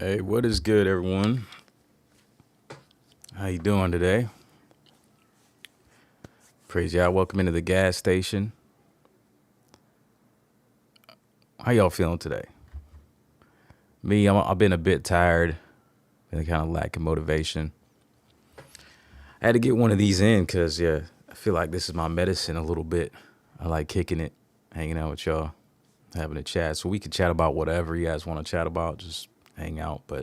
Hey, what is good, everyone? How you doing today? Praise y'all. Welcome into the gas station. How y'all feeling today? Me, I've been a bit tired. Been kind of lacking motivation. I had to get one of these in because, yeah, I feel like this is my medicine a little bit. I like kicking it, hanging out with y'all, having a chat. So we can chat about whatever you guys want to chat about, just hang out. But,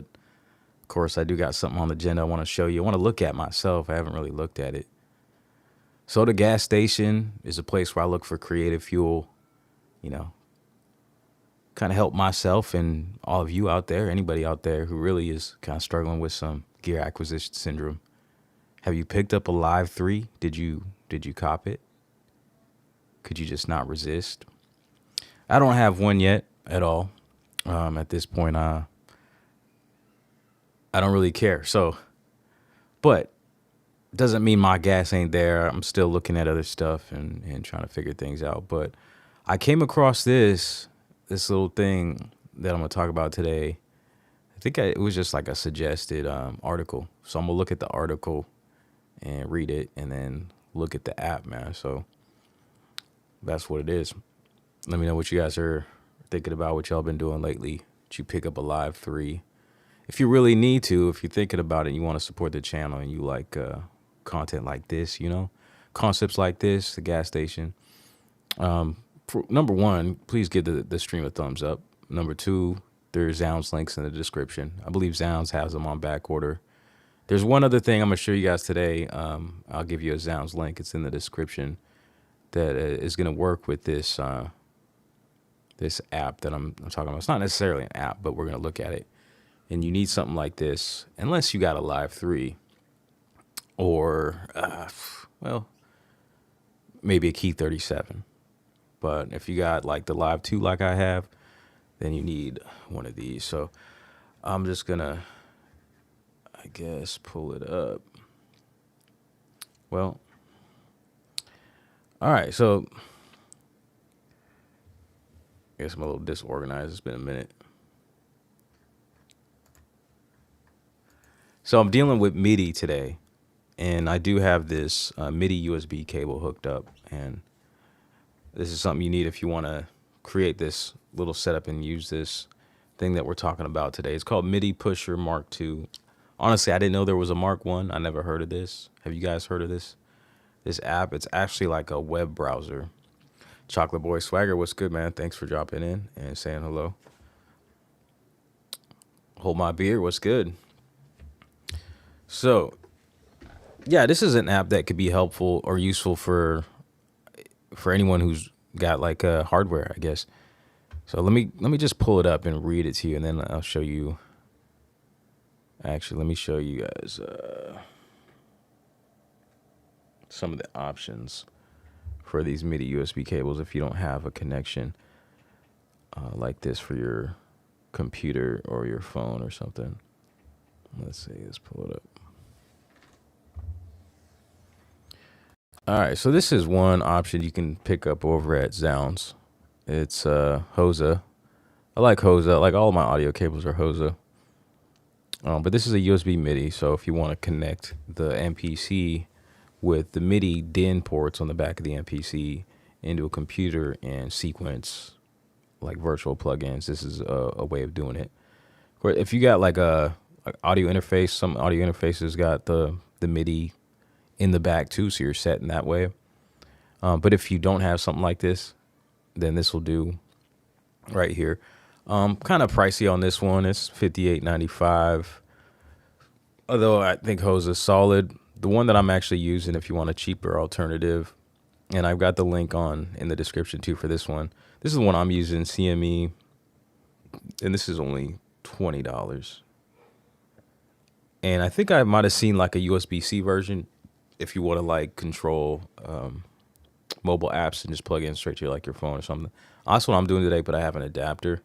of course, I do got something on the agenda I want to show you. I want to look at myself. I haven't really looked at it. So the gas station is a place where I look for creative fuel, you know, kind of help myself and all of you out there, anybody out there who really is kind of struggling with some gear acquisition syndrome. Have you picked up a Live 3? Did you cop it? Could you just not resist? I don't have one yet at all. At this point, I don't really care. So, but doesn't mean my gas ain't there. I'm still looking at other stuff and trying to figure things out. But I came across this little thing that I'm going to talk about today. I think it was just like a suggested article. So I'm going to look at the article and read it and then look at the app, man. So that's what it is. Let me know what you guys are thinking about, what y'all been doing lately. Did you pick up a Live 3? If you really need to, if you're thinking about it and you want to support the channel and you like content like this, you know, concepts like this, the gas station. Number one, please give the stream a thumbs up. Number two, there's Zounds links in the description. I believe Zounds has them on back order. There's one other thing I'm going to show you guys today. I'll give you a Zounds link. It's in the description that is going to work with this this app that I'm talking about. It's not necessarily an app, but we're going to look at it. And you need something like this, unless you got a Live 3 or, well, maybe a Key 37. But if you got like the Live 2 like I have, then you need one of these. So I'm just going to, I guess, pull it up. Well, all right. So I guess I'm a little disorganized. It's been a minute. So I'm dealing with MIDI today, and I do have this MIDI USB cable hooked up, and this is something you need if you want to create this little setup and use this thing that we're talking about today. It's called MIDIpushr Mark II. Honestly, I didn't know there was a Mark I. I never heard of this. Have you guys heard of this app? It's actually like a web browser. Chocolate Boy Swagger, what's good, man? Thanks for dropping in and saying hello. Hold My Beer, what's good? So, yeah, this is an app that could be helpful or useful for anyone who's got like hardware, I guess. So let me just pull it up and read it to you, and then I'll show you. Actually, let me show you guys some of the options for these MIDI USB cables if you don't have a connection like this for your computer or your phone or something. Let's see, let's pull it up. All right, so this is one option you can pick up over at Zounds. It's HOSA. I like HOSA. Like all of my audio cables are HOSA. But this is a USB MIDI, so if you want to connect the MPC with the MIDI DIN ports on the back of the MPC into a computer and sequence like virtual plugins, this is a way of doing it. If you got like a audio interface, some audio interfaces got the MIDI in the back too, so you're set in that way. But if you don't have something like this, then this will do right here. Kind of pricey on this one. It's $58.95. Although I think HOSA is solid. The one that I'm actually using, if you want a cheaper alternative, and I've got the link in the description too for this one. This is the one I'm using, CME, and this is only $20. And I think I might have seen like a USB-C version if you want to like control mobile apps and just plug in straight to like your phone or something. That's what I'm doing today, but I have an adapter.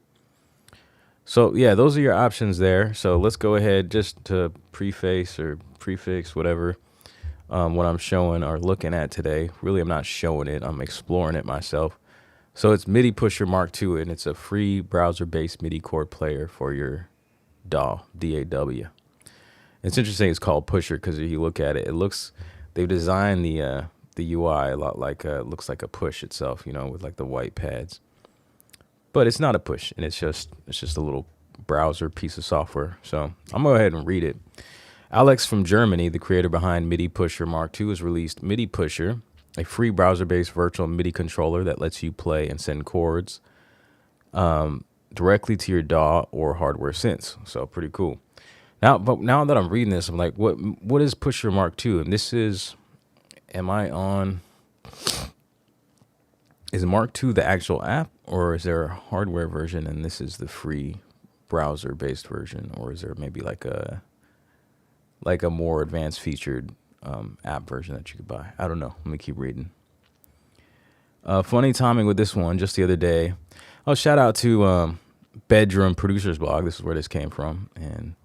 So yeah, those are your options there. So let's go ahead just to preface or prefix whatever what I'm showing or looking at today. Really, I'm not showing it. I'm exploring it myself. So it's MIDIpushr Mark II, and it's a free browser-based MIDI chord player for your DAW, DAW. It's interesting. It's called Pusher because if you look at it, they've designed the UI a lot like looks like a push itself, you know, with like the white pads. But it's not a push, and it's just a little browser piece of software. So I'm gonna go ahead and read it. Alex from Germany, the creator behind MIDIpushr Mark II, has released MIDIpushr, a free browser-based virtual MIDI controller that lets you play and send chords directly to your DAW or hardware synths. So pretty cool. Now that I'm reading this, I'm like, what is Pusher Mark II? And this is, is Mark II the actual app, or is there a hardware version and this is the free browser-based version, or is there maybe like a more advanced featured app version that you could buy? I don't know. Let me keep reading. Funny timing with this one. Just the other day, shout out to Bedroom Producers Blog. This is where this came from, and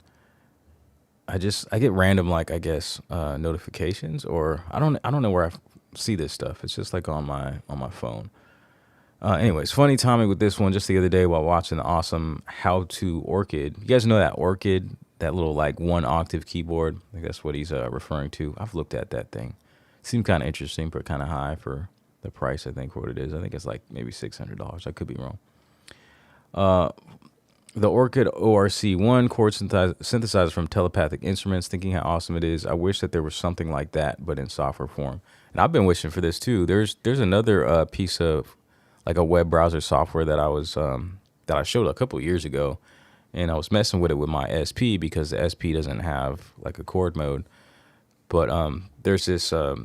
I get random, like, I guess notifications, or I don't know where I see this stuff. It's just like on my phone. Anyways, funny timing with this one. Just the other day while watching the awesome How to Orchid. You guys know that Orchid, that little like 1 octave keyboard? I think that's what he's referring to. I've looked at that thing. Seemed kind of interesting, but kind of high for the price, I think, for what it is. I think it's like maybe $600. I could be wrong. The Orchid ORC1 chord synthesizer from Telepathic Instruments. Thinking how awesome it is. I wish that there was something like that, but in software form. And I've been wishing for this too. There's another piece of like a web browser software that I showed a couple years ago, and I was messing with it with my SP because the SP doesn't have like a chord mode. But there's this I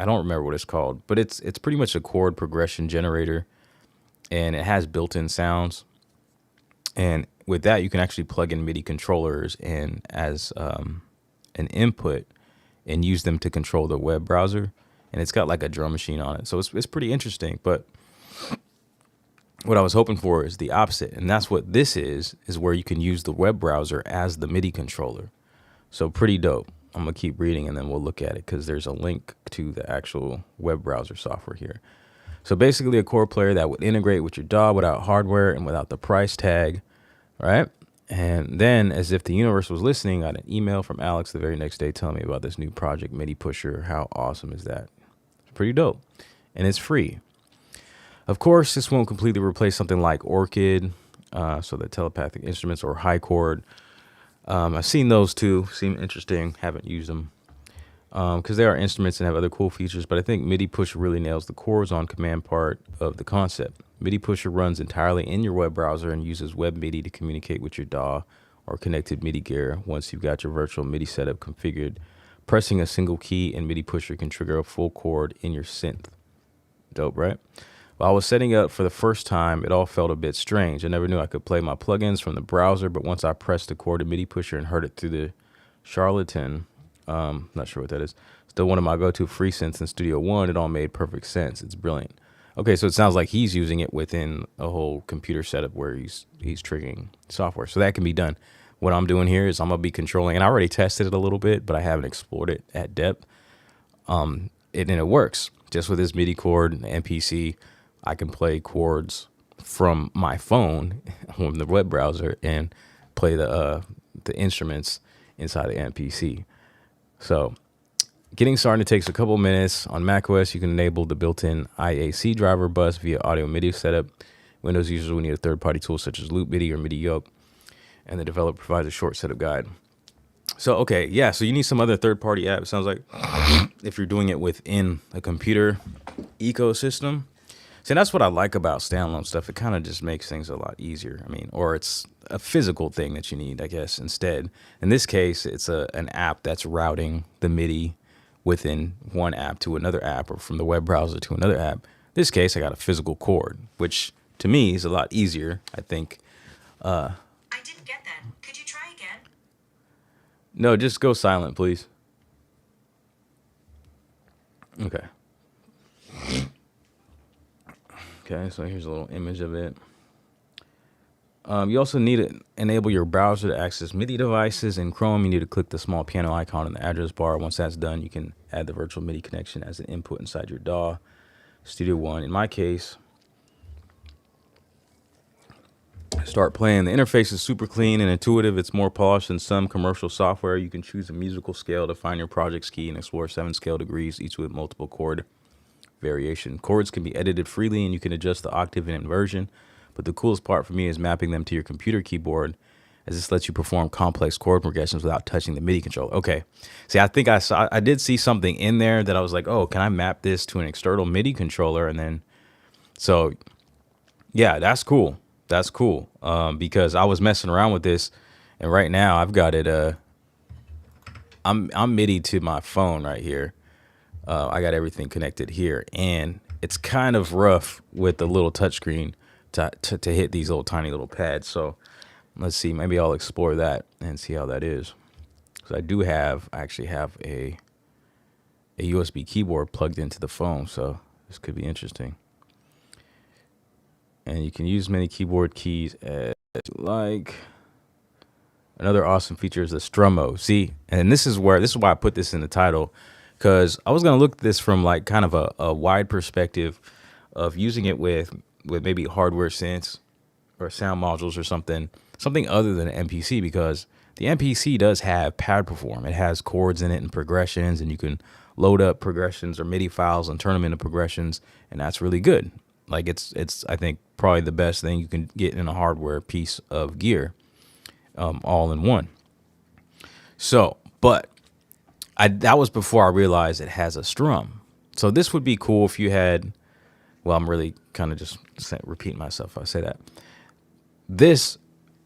don't remember what it's called, but it's pretty much a chord progression generator, and it has built-in sounds. And with that, you can actually plug in MIDI controllers and as an input and use them to control the web browser. And it's got like a drum machine on it. So it's pretty interesting. But what I was hoping for is the opposite. And that's what this is where you can use the web browser as the MIDI controller. So pretty dope. I'm going to keep reading and then we'll look at it because there's a link to the actual web browser software here. So basically a chord player that would integrate with your DAW without hardware and without the price tag, right? And then, as if the universe was listening, I got an email from Alex the very next day telling me about this new project, MIDIpushr. How awesome is that? It's pretty dope. And it's free. Of course, this won't completely replace something like Orchid, so the Telepathic Instruments, or High Chord. I've seen those too. Seem interesting. Haven't used them. Because they are instruments and have other cool features, but I think MIDIpushr really nails the chords on command part of the concept. MIDIpushr runs entirely in your web browser and uses web MIDI to communicate with your DAW or connected MIDI gear. Once you've got your virtual MIDI setup configured, pressing a single key in MIDIpushr can trigger a full chord in your synth. Dope, right? While I was setting up for the first time, it all felt a bit strange. I never knew I could play my plugins from the browser, but once I pressed the chord in MIDIpushr and heard it through the Charlatan, not sure what that is, still one of my go-to free synths in Studio One, it all made perfect sense. It's brilliant. Okay, so it sounds like he's using it within a whole computer setup where he's triggering software. So that can be done. What I'm doing here is I'm going to be controlling, and I already tested it a little bit, but I haven't explored it at depth. And it works. Just with this MIDI chord and MPC, I can play chords from my phone on the web browser and play the instruments inside the MPC. So getting started takes a couple minutes. On macOS, you can enable the built-in IAC driver bus via audio MIDI setup. Windows users will need a third-party tool such as Loop MIDI or MIDI Yoke, and the developer provides a short setup guide. So, okay, yeah, so you need some other third-party app, it sounds like, if you're doing it within a computer ecosystem. See, that's what I like about standalone stuff. It kind of just makes things a lot easier. I mean, or it's a physical thing that you need, I guess, instead. In this case, it's an app that's routing the MIDI within one app to another app, or from the web browser to another app. In this case, I got a physical chord, which to me is a lot easier, I think. I didn't get that. Could you try again? No, just go silent, please. Okay. Okay, so here's a little image of it. You also need to enable your browser to access MIDI devices. In Chrome, you need to click the small piano icon in the address bar. Once that's done, you can add the virtual MIDI connection as an input inside your DAW. Studio One, in my case, Start playing. The interface is super clean and intuitive. It's more polished than some commercial software. You can choose a musical scale to find your project's key and explore 7 scale degrees, each with multiple chord variation. Chords can be edited freely and you can adjust the octave and inversion. But the coolest part for me is mapping them to your computer keyboard, as this lets you perform complex chord progressions without touching the MIDI controller. Okay. See, I think I did see something in there that I was like, oh, can I map this to an external MIDI controller? And then, so yeah, that's cool. That's cool. Because I was messing around with this, and right now I've got it. I'm MIDI to my phone right here. I got everything connected here, and it's kind of rough with the little touchscreen to hit these little tiny little pads. So let's see, maybe I'll explore that and see how that is. So I actually have a USB keyboard plugged into the phone, so this could be interesting. And you can use many keyboard keys as you like. Another awesome feature is the strum mode. See, and this is why I put this in the title, because I was gonna look at this from like kind of a wide perspective of using it with maybe hardware synths or sound modules or something other than an MPC, because the MPC does have pad perform. It has chords in it and progressions, and you can load up progressions or MIDI files and turn them into progressions, and that's really good. Like it's I think probably the best thing you can get in a hardware piece of gear, all in one. So, but that was before I realized it has a strum. So this would be cool if you had, well, I'm really kind of just repeating myself if I say that. This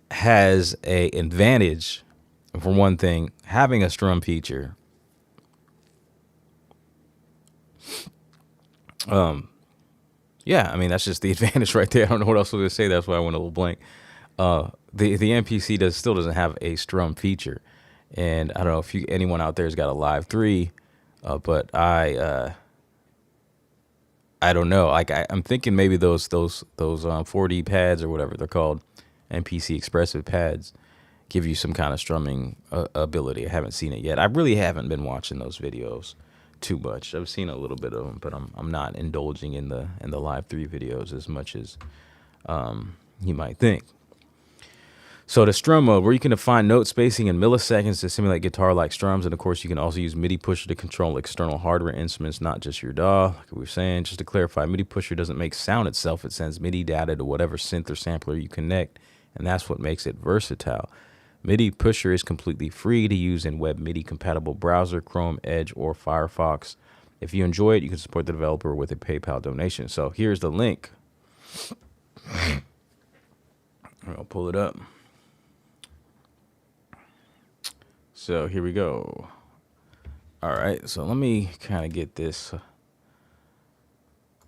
has a advantage, for one thing, having a strum feature. Yeah, I mean, that's just the advantage right there. I don't know what else I was going to say. That's why I went a little blank. The MPC still doesn't have a strum feature. And I don't know if anyone out there has got a Live 3, but I don't know. Like I'm thinking maybe those 4D pads or whatever they're called, MPC expressive pads, give you some kind of strumming ability. I haven't seen it yet. I really haven't been watching those videos too much. I've seen a little bit of them, but I'm not indulging in the Live 3 videos as much as you might think. So the strum mode, where you can define note spacing in milliseconds to simulate guitar-like strums, and of course you can also use MIDIpushr to control external hardware instruments, not just your DAW. Like we were saying, just to clarify, MIDIpushr doesn't make sound itself. It sends MIDI data to whatever synth or sampler you connect, and that's what makes it versatile. MIDIpushr is completely free to use in web MIDI compatible browser, Chrome, Edge, or Firefox. If you enjoy it, you can support the developer with a PayPal donation. So here's the link. I'll pull it up. So here we go. All right, so let me kind of get this.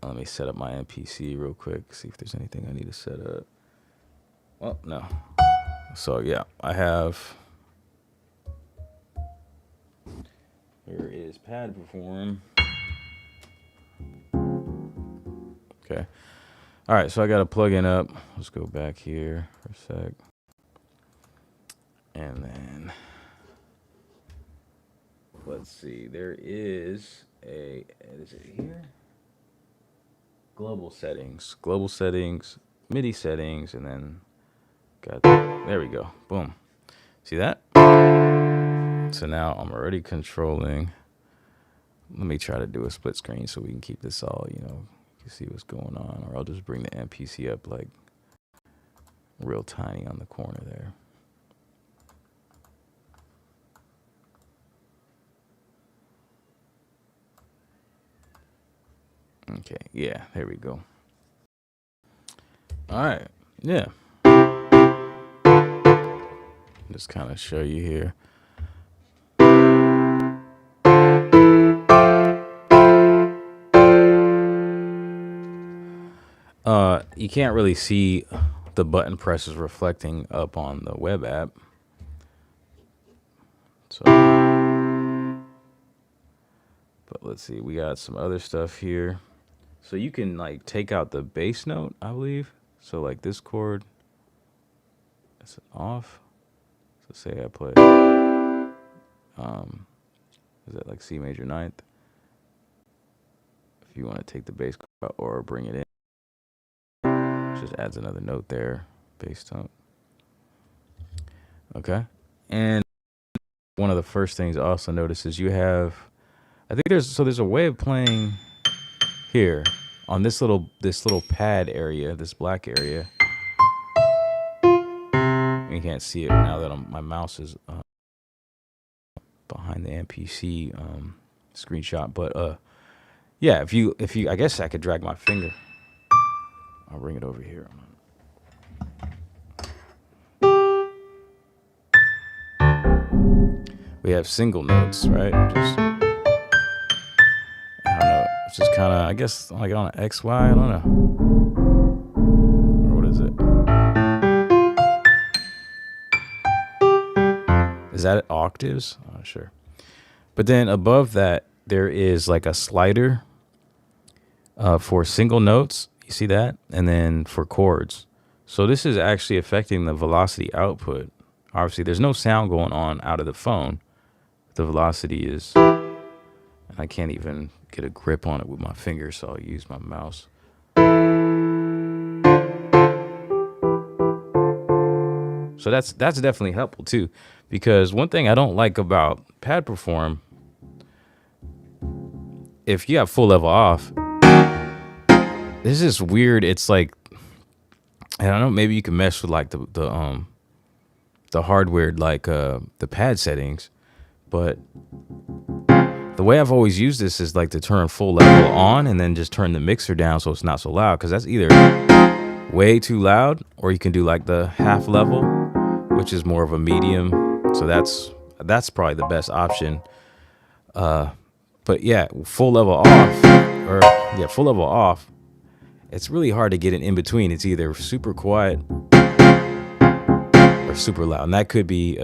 Let me set up my MPC real quick, see if there's anything I need to set up. Well, no. So yeah, I have. Here is pad perform. Okay. All right, so I got a plugin up. Let's go back here for a sec. And then let's see, there is is it here? Global settings, MIDI settings, and then there we go. Boom. See that? So now I'm already controlling. Let me try to do a split screen so we can keep this all, you can see what's going on, or I'll just bring the MPC up like real tiny on the corner there. Okay, yeah, there we go. All right, yeah. Just kind of show you here. You can't really see the button presses reflecting up on the web app. So, but let's see, we got some other stuff here. So you can like take out the bass note, I believe. So like this chord, it's off. So say I play, is that like C major ninth? If you want to take the bass chord out or bring it in, just adds another note there. bass tone. Okay. And one of the first things I also notice is you have, I think there's a way of playing here on this little pad area, this black area. You can't see it now that my mouse is behind the MPC screenshot, but yeah, if you, I guess I could drag my finger. I'll bring it over here. We have single notes, right? Just, I don't know. It's just kind of, I guess, like on an XY. I don't know. Or what is it? Is that octaves? I'm not sure. But then above that, there is like a slider for single notes. You see that? And then for chords. So this is actually affecting the velocity output. Obviously, there's no sound going on out of the phone. The velocity is, and I can't even get a grip on it with my fingers, so I'll use my mouse. So that's definitely helpful too, because one thing I don't like about PEFORM, if you have full level off, this is weird. It's like, I don't know, maybe you can mess with like the hardware, like the pad settings, but the way I've always used this is like to turn full level on and then just turn the mixer down so it's not so loud, because that's either way too loud, or you can do like the half level, which is more of a medium. So that's probably the best option. But yeah, full level off, full level off. It's really hard to get it in between. It's either super quiet or super loud, and that could be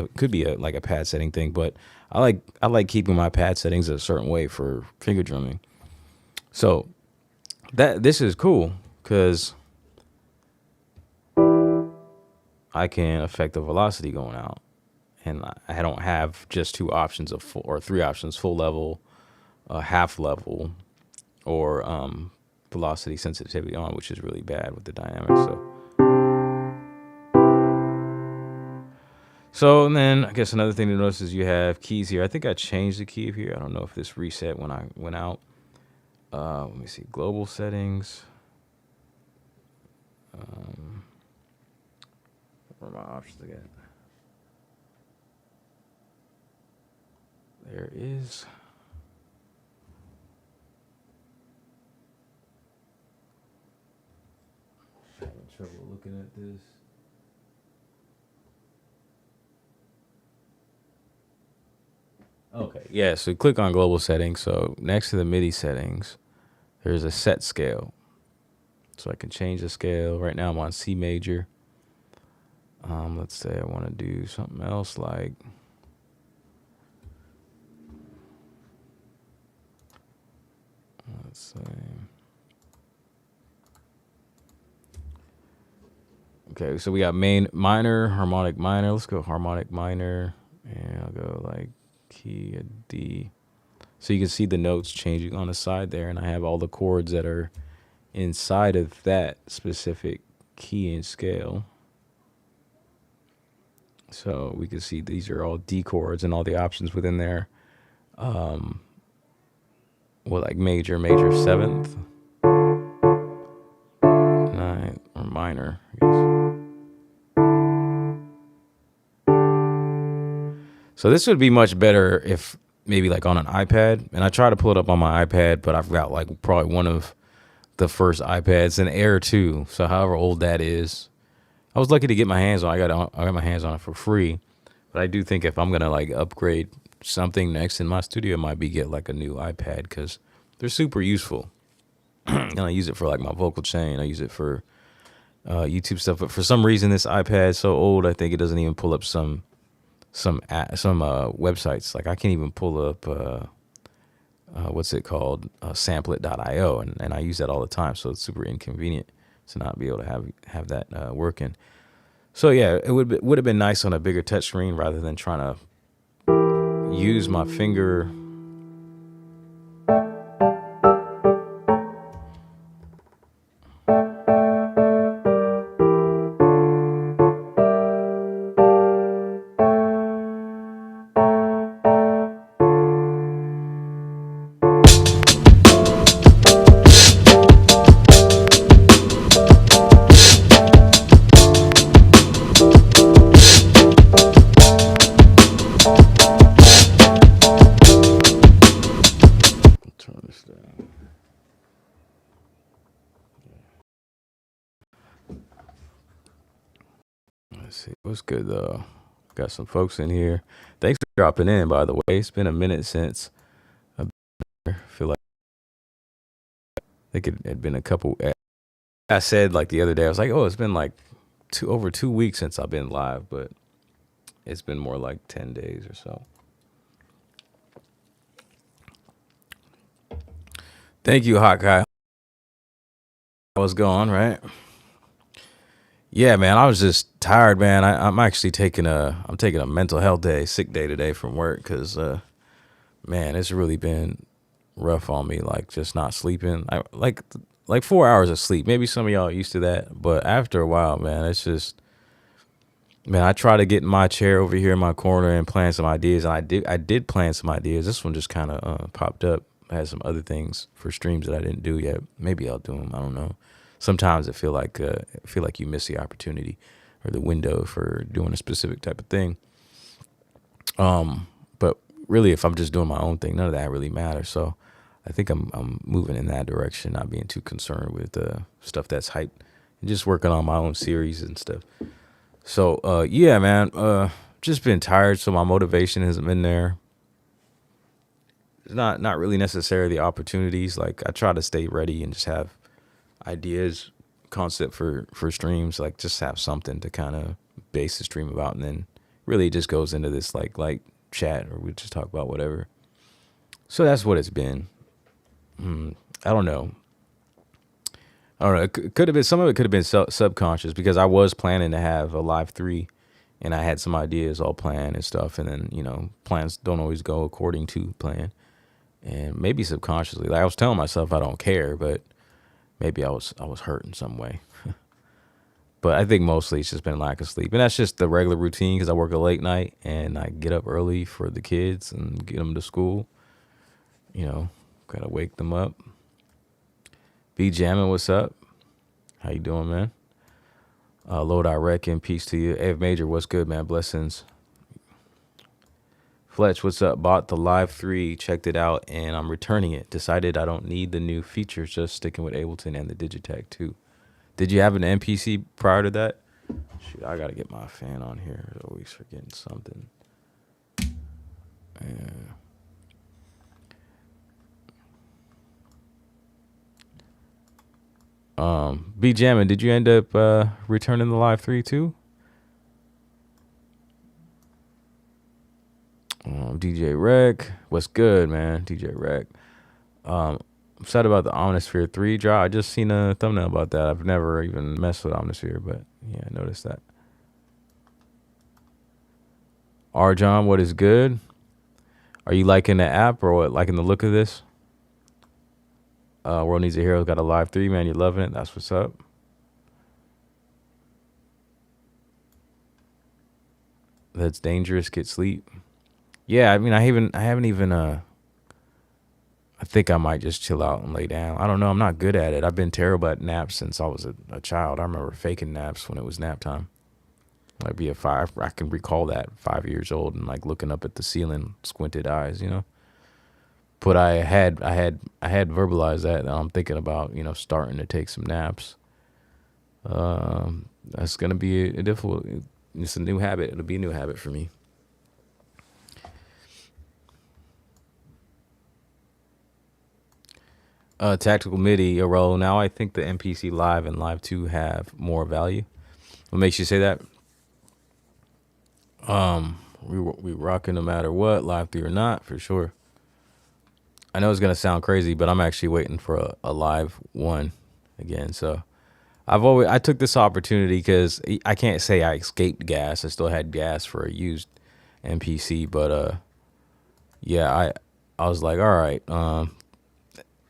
like a pad setting thing. But I like keeping my pad settings a certain way for finger drumming. So this is cool because I can affect the velocity going out, and I don't have just two options of or three options: full level, half level, or velocity sensitivity on, which is really bad with the dynamics. So and then I guess another thing to notice is you have keys here. I think I changed the key here. I don't know if this reset when I went out. Let me see, global settings. Where are my options again? There is. Having trouble looking at this. Okay, yeah, so click on global settings. So next to the MIDI settings, there's a set scale. So I can change the scale. Right now I'm on C major. Let's say I want to do something else like, let's say, okay, so we got minor, harmonic minor. Let's go harmonic minor, and I'll go like key a D. So you can see the notes changing on the side there, and I have all the chords that are inside of that specific key and scale. So we can see these are all D chords and all the options within there. Well, like major, seventh, ninth, or minor, I guess. So this would be much better if maybe like on an iPad. And I try to pull it up on my iPad, but I've got like probably one of the first iPads, an Air 2. So however old that is, I was lucky to get my hands on. I got my hands on it for free. But I do think if I'm gonna like upgrade something next in my studio, it might be get like a new iPad, because they're super useful. And I use it for like my vocal chain. I use it for YouTube stuff. But for some reason, this iPad is so old, I think it doesn't even pull up some websites. Like I can't even pull up what's it called, samplet.io, and I use that all the time. So it's super inconvenient to not be able to have that working. So yeah, it would have been nice on a bigger touchscreen rather than trying to use my finger. Let's see what's good though. Got some folks in here. Thanks for dropping in, by the way. It's been a minute since I feel like I think it had been a couple. I said like the other day, I was like, oh, it's been like over 2 weeks since I've been live, but it's been more like 10 days or so. Thank you, AKAI. What's going on, right? Yeah, man, I was just tired, man. I'm actually taking a mental health day, sick day today from work because, man, it's really been rough on me. Like just not sleeping. Like 4 hours of sleep. Maybe some of y'all are used to that, but after a while, man, it's just, man, I try to get in my chair over here in my corner and plan some ideas, and I did plan some ideas. This one just kind of popped up. I had some other things for streams that I didn't do yet. Maybe I'll do them. I don't know. Sometimes I feel like you miss the opportunity or the window for doing a specific type of thing. But really, if I'm just doing my own thing, none of that really matters. So I think I'm moving in that direction, not being too concerned with stuff that's hyped, and just working on my own series and stuff. So yeah, man, just been tired, so my motivation hasn't been there. It's not really necessarily the opportunities. Like I try to stay ready and just have ideas, concept for streams, like just have something to kind of base the stream about, and then really it just goes into this like chat, or we just talk about whatever. So that's what it's been. I don't know. It could have been, some of it could have been subconscious, because I was planning to have a live 3 and I had some ideas all planned and stuff, and then plans don't always go according to plan, and maybe subconsciously, like I was telling myself I don't care, but maybe I was hurt in some way. But I think mostly it's just been lack of sleep, and that's just the regular routine because I work a late night and I get up early for the kids and get them to school. Gotta wake them up. B Jammin', what's up? How you doing, man? Lord, I reckon. Peace to you. Av Major, what's good, man? Blessings. Fletch, what's up? Bought the Live 3, checked it out, and I'm returning it. Decided I don't need the new features, just sticking with Ableton and the Digitech 2. Did you have an MPC prior to that? Shoot, I gotta get my fan on here. I'm always forgetting something. Yeah. B Jammin', did you end up returning the Live 3 too? DJ Rec, what's good, man? DJ Rec. I'm sad about the Omnisphere 3 drop. I just seen a thumbnail about that. I've never even messed with Omnisphere, but yeah, I noticed that. R. John, what is good? Are you liking the app or what? Liking the look of this? World Needs a Hero got a Live 3, man. You loving it? That's what's up. That's dangerous. Get sleep. Yeah, I mean, I haven't even I think I might just chill out and lay down. I don't know. I'm not good at it. I've been terrible at naps since I was a child. I remember faking naps when it was nap time. I'd be I can recall that 5 years old and like looking up at the ceiling, squinted eyes, But I had verbalized that, and I'm thinking about, starting to take some naps. That's gonna be a difficult. It's a new habit. It'll be a new habit for me. Tactical MIDI, roll. Now I think the MPC Live and Live 2 have more value. What makes you say that? We rocking no matter what, Live 3 or not, for sure. I know it's gonna sound crazy, but I'm actually waiting for a Live 1 again. So I took this opportunity because I can't say I escaped G.A.S. I still had G.A.S. for a used MPC, but yeah, I was like, all right,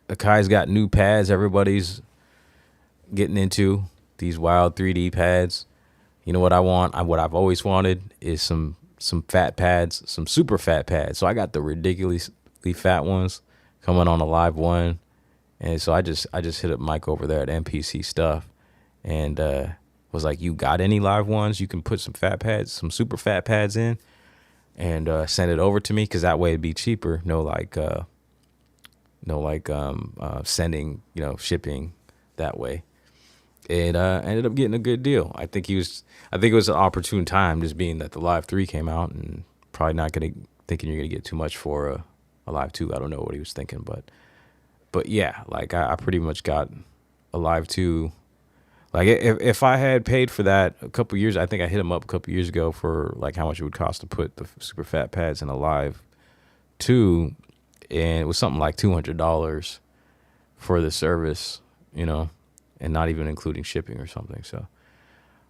AKAI's got new pads. Everybody's getting into these wild 3D pads. You know what I want? What I've always wanted is some fat pads, some super fat pads. So I got the ridiculously fat ones coming on a Live 1, and so I just hit up Mike over there at MPC Stuff, and was like, "You got any Live 1s? You can put some fat pads, some super fat pads in, and send it over to me, because that way it'd be cheaper. No, sending, shipping that way." and ended up getting a good deal. I think it was an opportune time, just being that the Live 3 came out, and probably not thinking you're gonna get too much for a Live 2. I don't know what he was thinking, but yeah, like I pretty much got a Live 2. Like if I had paid for that a couple years, I think I hit him up a couple years ago for like how much it would cost to put the super fat pads in a Live 2, and it was something like $200 for the service, you know, and not even including shipping or something. So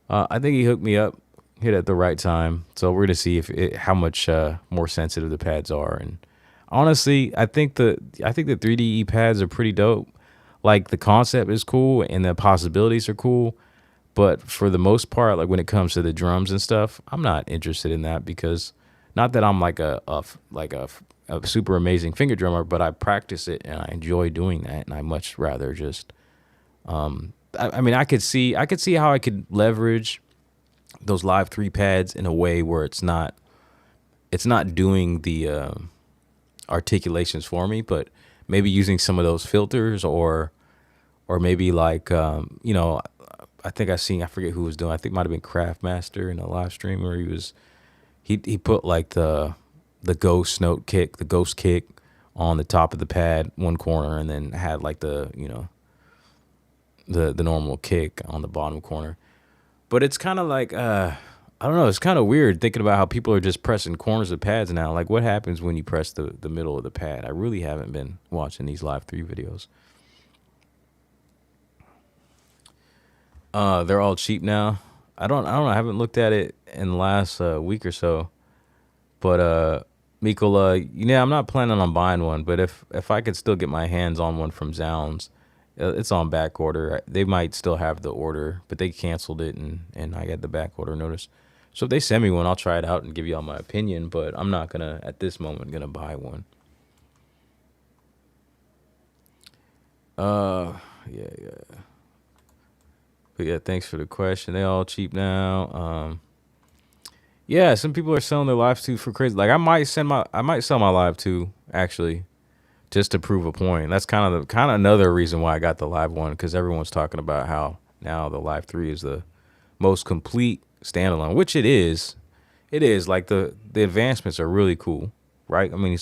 I think he hooked me up, hit at the right time. So we're gonna see how much more sensitive the pads are. And honestly, I think the 3DE pads are pretty dope. Like the concept is cool and the possibilities are cool, but for the most part, like when it comes to the drums and stuff, I'm not interested in that, because not that I'm like a super amazing finger drummer, but I practice it and I enjoy doing that, and I much rather just I mean, I could see how I could leverage those Live 3 pads in a way where it's not doing the articulations for me, but maybe using some of those filters, or maybe like you know, I forget who was doing. I think it might have been Craftmaster in a live stream where he put like the ghost kick on the top of the pad one corner, and then had like the, you know, the normal kick on the bottom corner. But it's kind of like I don't know, it's kind of weird thinking about how people are just pressing corners of pads now. Like what happens when you press the middle of the pad? I really haven't been watching these Live 3 videos. They're all cheap now. I don't know. I haven't looked at it in the last week or so. But Mikola, you know, I'm not planning on buying one. But if I could still get my hands on one from Zounds, it's on back order. They might still have the order, but they canceled it, and I got the back order notice. So if they send me one, I'll try it out and give you all my opinion. But I'm not gonna at this moment buy one. Yeah. But yeah, thanks for the question. They all cheap now. Yeah, some people are selling their Live 2 for crazy. Like I might sell my Live 2 actually, just to prove a point. That's kind of another reason why I got the Live 1, because everyone's talking about how now the Live 3 is the most complete standalone, which it is. It is. Like the advancements are really cool, right? I mean,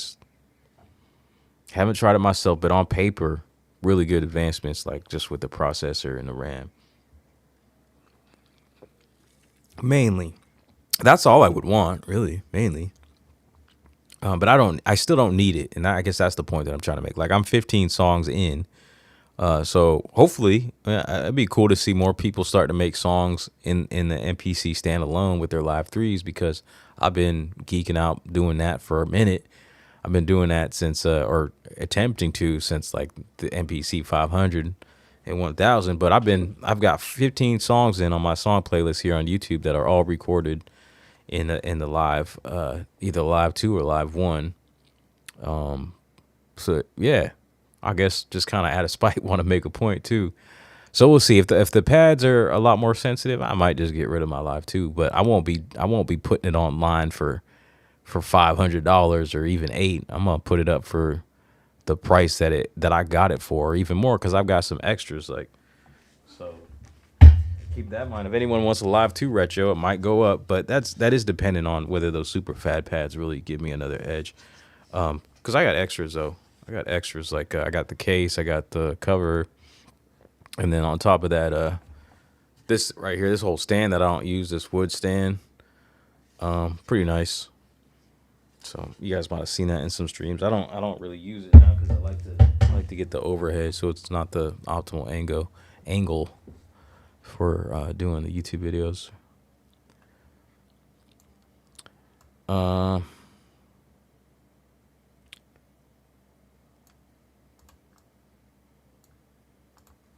haven't tried it myself, but on paper, really good advancements, like just with the processor and the RAM. Mainly. That's all I would want, really, mainly. But I still don't need it. And I guess that's the point that I'm trying to make. Like I'm 15 songs in. So hopefully it'd be cool to see more people start to make songs in the MPC standalone with their Live 3s, because I've been geeking out doing that for a minute. I've been doing that since, or attempting to, since like the MPC 500 and 1000. But I've got 15 songs in on my song playlist here on YouTube that are all recorded in the live, either Live 2 or Live 1. So yeah, I guess just kind of out of spite want to make a point too. So we'll see if the pads are a lot more sensitive. I might just get rid of my Live 2, but I won't be putting it online for $500 or even $800. I'm gonna put it up for the price that I got it for, or even more, because I've got some extras. Like, so keep that in mind. If anyone wants a Live 2 retro, it might go up, but that is dependent on whether those super fat pads really give me another edge. Because I got extras though. I got extras, like I got the case, I got the cover, and then on top of that, this right here, this whole stand that I don't use, this wood stand, pretty nice. So you guys might have seen that in some streams. I don't really use it now because I like to get the overhead, so it's not the optimal angle for doing the YouTube videos.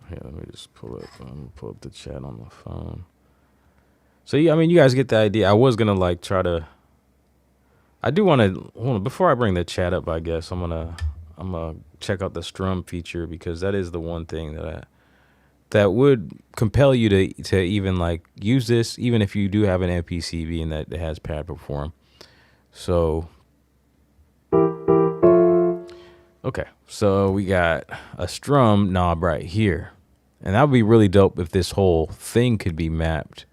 Here, let me just pull up the chat on the phone. So yeah, I mean, you guys get the idea. I was gonna like try to. I do want to. Before I bring the chat up, I guess I'm gonna check out the strum feature, because that is the one thing that would compel you to even like use this, even if you do have an MPC being that it has pad PEFORM. So okay, so we got a strum knob right here. And that would be really dope if this whole thing could be mapped.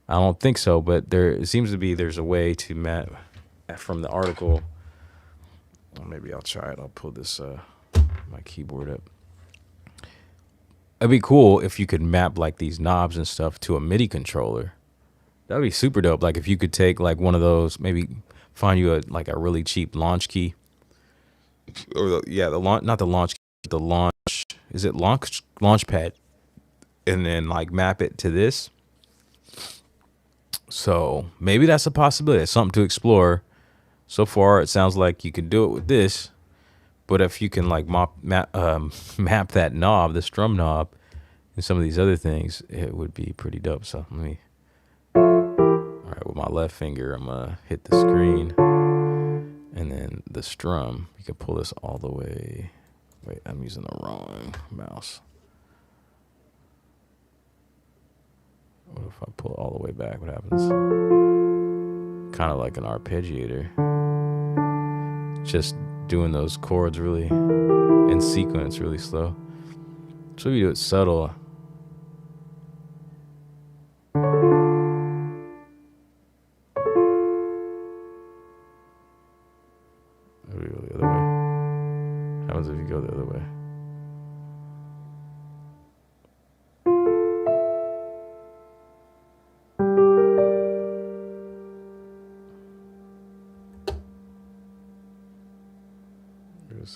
I don't think so, but it seems to be there's a way to map from the article. Well, maybe I'll try it. I'll pull this my keyboard up. It'd be cool if you could map like these knobs and stuff to a MIDI controller. That'd be super dope. Like if you could take like one of those, maybe find you a really cheap launch key, or not the launch key, the launch. Is it launch pad? And then like map it to this. So maybe that's a possibility. It's something to explore. So far, it sounds like you can do it with this. But if you can like map that knob, the strum knob, and some of these other things, it would be pretty dope. So let me. All right, with my left finger, I'm gonna hit the screen, and then the strum. You can pull this all the way. Wait, I'm using the wrong mouse. What if I pull it all the way back? What happens? Kind of like an arpeggiator. Just doing those chords really in sequence, really slow. So we do it subtle. Maybe go the other way. What happens if you go the other way?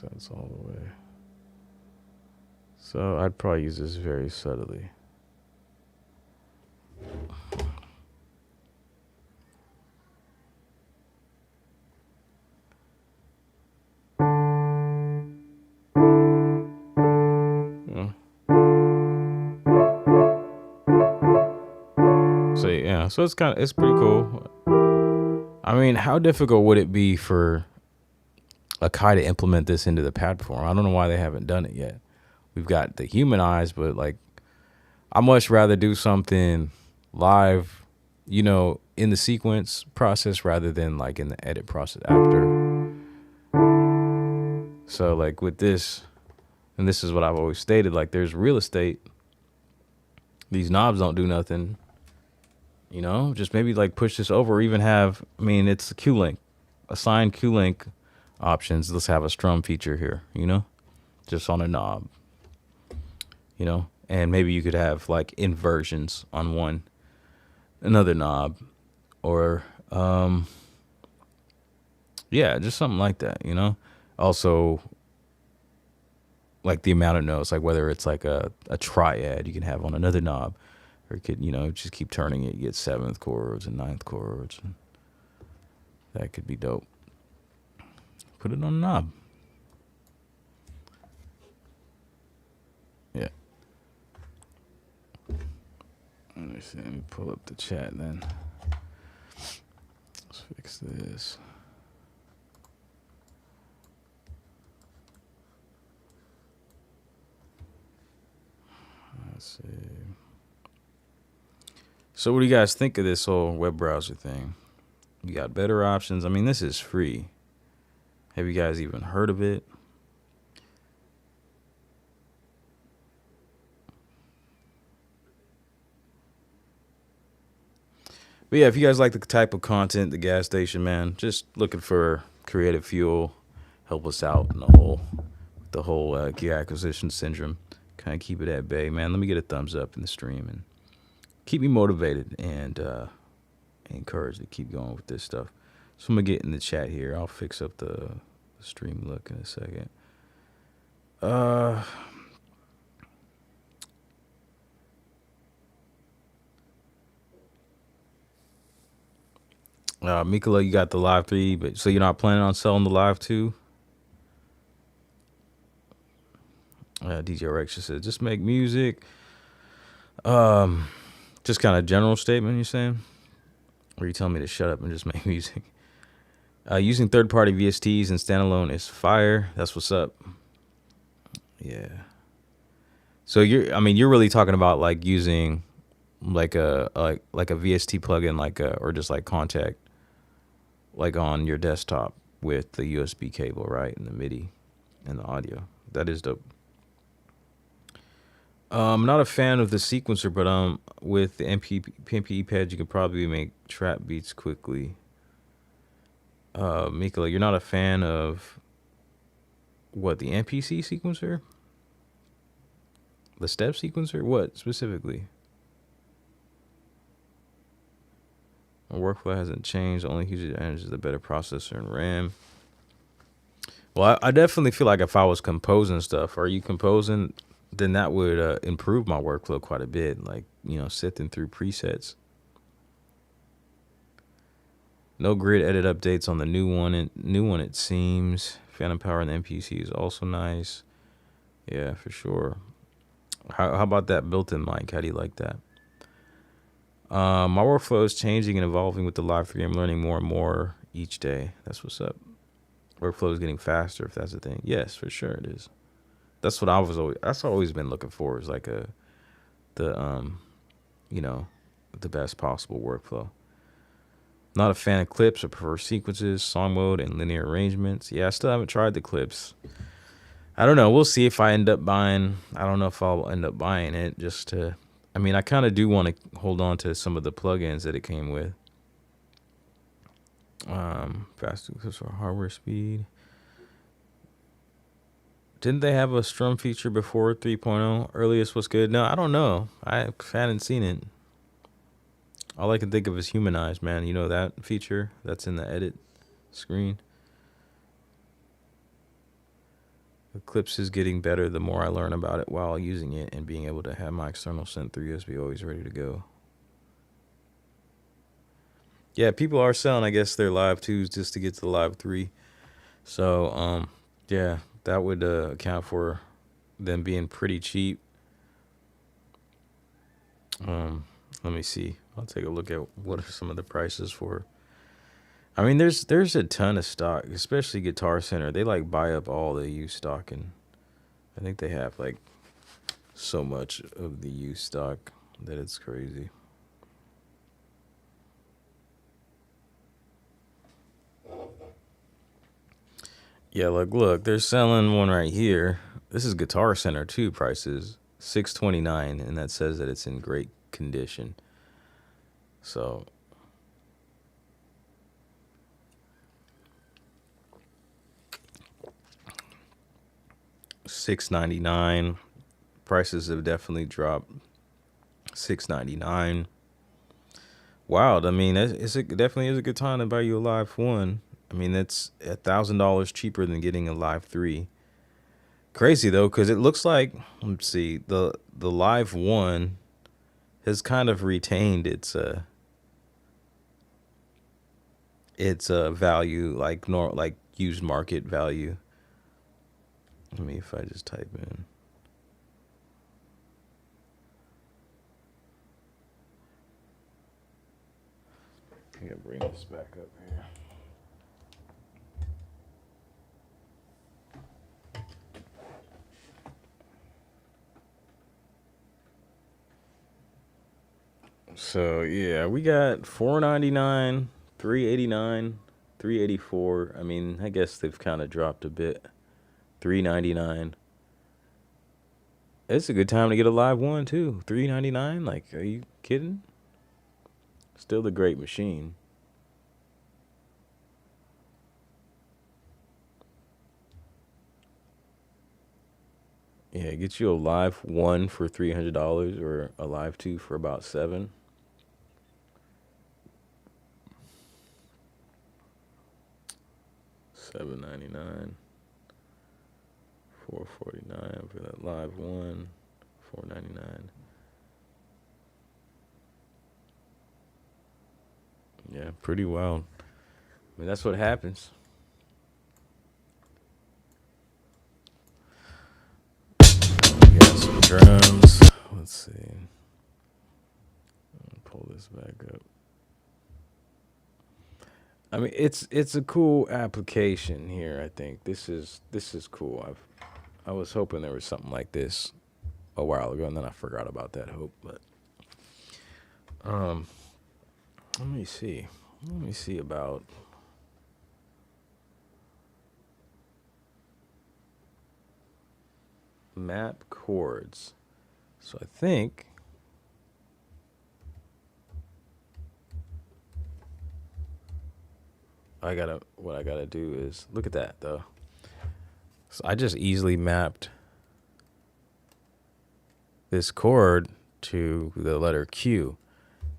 That's all the way. So I'd probably use this very subtly. So yeah, so it's pretty cool. I mean, how difficult would it be for AKAI to implement this into the PEFORM? I don't know why they haven't done it yet. We've got the human eyes, but like, I much rather do something live, in the sequence process rather than like in the edit process after. So like with this, and this is what I've always stated, like there's real estate. These knobs don't do nothing, just maybe like push this over or even have, it's a Q-Link, assign Q-Link options. Let's have a strum feature here, just on a knob, and maybe you could have like inversions on another knob, or just something like that, also like the amount of notes, like whether it's like a triad you can have on another knob, or you could just keep turning it, you get 7th chords and 9th chords, and that could be dope. Put it on a knob. Yeah. Let me pull up the chat then. Let's fix this. Let's see. So what do you guys think of this whole web browser thing? You got better options. This is free. Have you guys even heard of it? But yeah, if you guys like the type of content, the gas station, man, just looking for creative fuel, help us out in the whole gear acquisition syndrome. Kind of keep it at bay, man. Let me get a thumbs up in the stream and keep me motivated and encouraged to keep going with this stuff. So I'm gonna get in the chat here. I'll fix up the stream look in a second. Mikola, you got the Live 3, but so you're not planning on selling the Live 2? DJ Rex just said, just make music. Just kind of general statement, you're saying? Or you telling me to shut up and just make music? Using third-party VSTs and standalone is fire. That's what's up. Yeah. So you're really talking about like using like a VST plugin, or just like Contact, like on your desktop with the USB cable, right, and the MIDI and the audio. That is dope. I'm not a fan of the sequencer, but with the MPE pad, you can probably make trap beats quickly. Mikola, you're not a fan of what, the MPC sequencer? The step sequencer? What specifically? My workflow hasn't changed. The only huge advantage is the better processor and RAM. Well, I definitely feel like if I was composing stuff, are you composing? Then that would improve my workflow quite a bit. Like, you know, sifting through presets. No grid edit updates on the new one. It seems. Phantom power in the MPC is also nice. Yeah, for sure. How about that built-in mic? How do you like that? My workflow is changing and evolving with the Live 3. I'm learning more and more each day. That's what's up. Workflow is getting faster, if that's the thing. Yes, for sure it is. That's what that's what I've always been looking for, is like you know, the best possible workflow. Not a fan of clips. I prefer sequences, song mode, and linear arrangements. Yeah, I still haven't tried the clips. I don't know. We'll see if I end up buying. I don't know if I'll end up buying it just to. I mean, I kind of do want to hold on to some of the plugins that it came with. Fast clips for hardware speed. Didn't they have a strum feature before 3.0? Earliest was good. No, I don't know. I hadn't seen it. All I can think of is Humanize, man. You know that feature that's in the edit screen? Eclipse is getting better the more I learn about it while using it, and being able to have my external sent through USB always ready to go. Yeah, people are selling, I guess, their Live 2s just to get to the Live 3. So, yeah, that would account for them being pretty cheap. Let me see. I'll take a look at what are some of the prices for. I mean, there's a ton of stock, especially Guitar Center. They like buy up all the used stock, and I think they have like so much of the used stock that it's crazy. Yeah, look, they're selling one right here. This is Guitar Center too. Prices $629, and that says that it's in great condition. So $699. Prices have definitely dropped. $699. Wow, I mean, it definitely is a good time to buy you a Live 1. I mean, that's $1,000 cheaper than getting a Live 3. Crazy though, because it looks like, let's see, the Live 1 has kind of retained its value, like used market value. Let me, if I just type in. I gotta bring this back up here. So yeah, we got $499, $389, $384. I mean, I guess they've kind of dropped a bit. $399. It's a good time to get a Live 1 too. $399. Like, are you kidding? Still the great machine. Yeah, get you a Live 1 for $300 or a Live 2 for about $700. $799. $449 for that Live 1. $499. Yeah, pretty wild. I mean, that's what happens. We got some drums. Let's see. Pull this back up. I mean, it's a cool application here. I think this is cool. I was hoping there was something like this a while ago, and then I forgot about that hope. But let me see. Let me see about. Map chords. So I think what I gotta do is look at that though. So I just easily mapped this chord to the letter Q.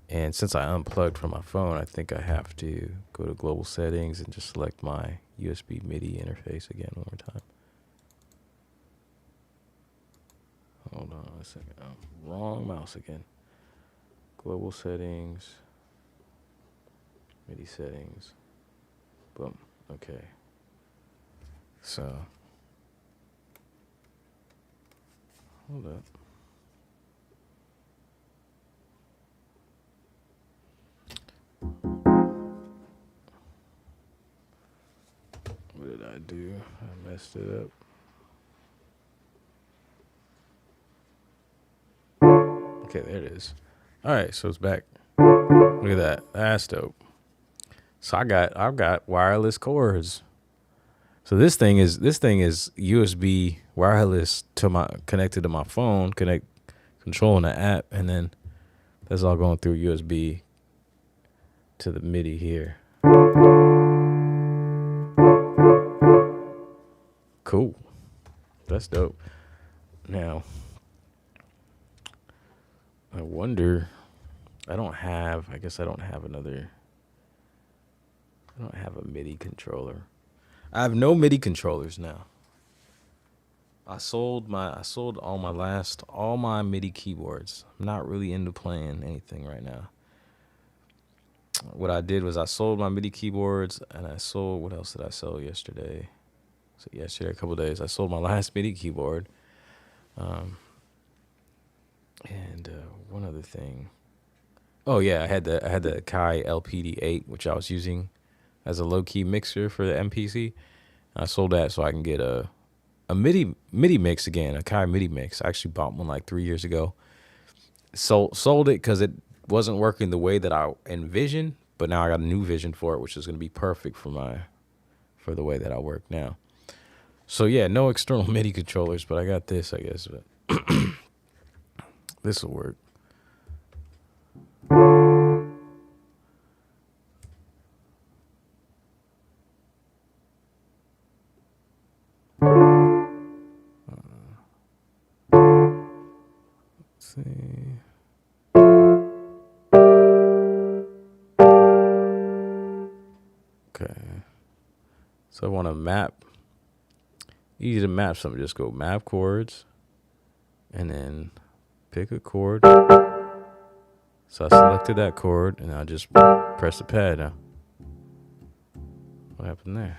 And since I unplugged from my phone, I think I have to go to global settings and just select my USB MIDI interface again one more time. Hold on a second. Oh, wrong mouse again. Global settings. MIDI settings. Boom. Okay. So, hold up. What did I do? I messed it up. Okay, there it is. All right, so it's back. Look at that. That's dope. So I've got wireless cords. So this thing is USB wireless to connected to my phone, controlling the app, and then that's all going through USB to the MIDI here. Cool. That's dope. Now, I wonder, I don't have a MIDI controller. I have no MIDI controllers now. I sold all my MIDI keyboards. I'm not really into playing anything right now. What I did was I sold my MIDI keyboards, and I sold, what else did I sell yesterday? So yesterday, a couple of days, I sold my last MIDI keyboard. And one other thing. Oh yeah, I had the AKAI LPD8, which I was using as a low key mixer for the MPC. I sold that so I can get a MIDI mix again, a AKAI MIDI mix. I actually bought one like 3 years ago. Sold it because it wasn't working the way that I envisioned, but now I got a new vision for it, which is going to be perfect for the way that I work now. So yeah, no external MIDI controllers, but I got this, I guess. But this will work. Let's see. Okay. So I want to map. Easy to map something. Just go map chords and then pick a chord. So I selected that chord and I'll just press the pad now. What happened there?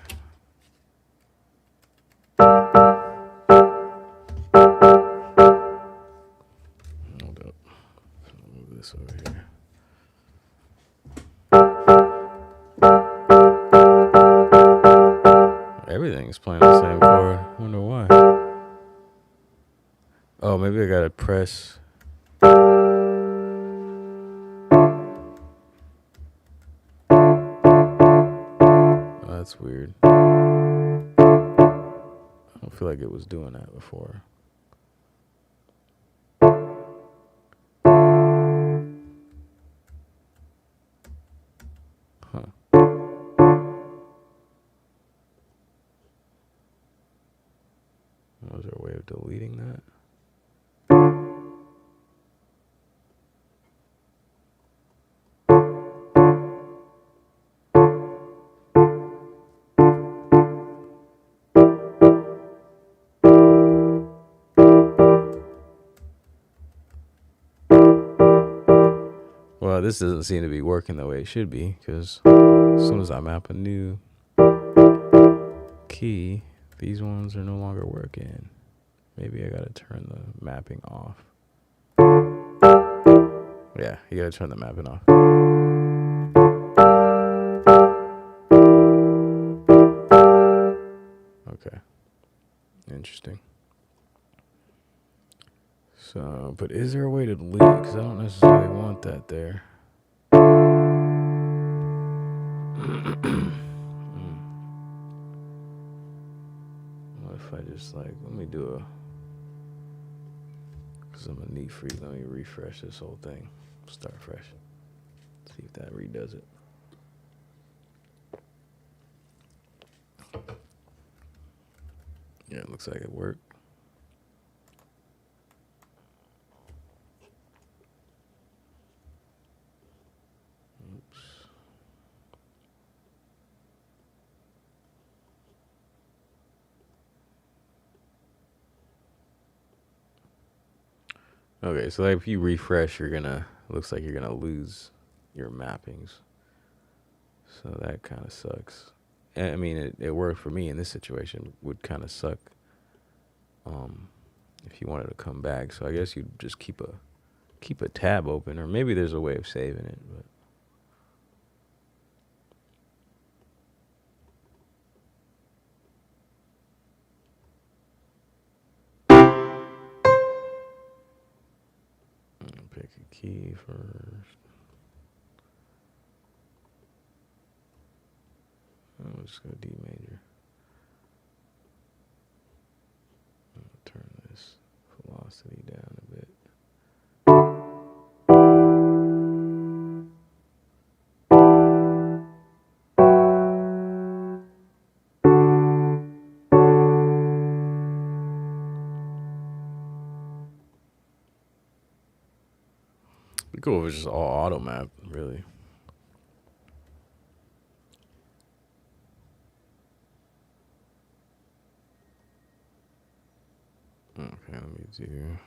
Hold up. Move this over here. Everything's playing the same chord. Wonder why. Oh, maybe I gotta press. Oh, that's weird. I don't feel like it was doing that before. Huh. Was there a way of deleting that? Well, this doesn't seem to be working the way it should be, because as soon as I map a new key, these ones are no longer working. Maybe I gotta turn the mapping off. Yeah, you gotta turn the mapping off. Okay. Interesting. So, but is there a way to delete it? Because I don't necessarily want that there. What if I just let me do because I'm a neat freak. Let me refresh this whole thing. Start fresh. See if that redoes it. Yeah, it looks like it worked. Oops. Okay, so like if you refresh, looks like you're gonna lose your mappings. So that kind of sucks. I mean, it worked for me in this situation. Would kind of suck if you wanted to come back. So I guess you'd just keep a tab open, or maybe there's a way of saving it. But pick a key first. I'm just gonna D major. Turn this velocity down a bit. Be cool if it's just all auto map, really. Okay, let me do.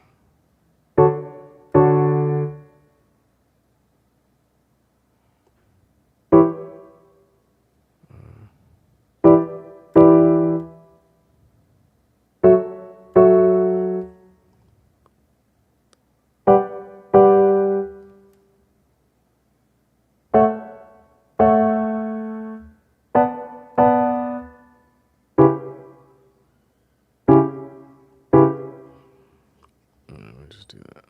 Let me just do that.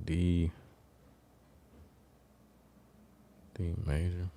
D major.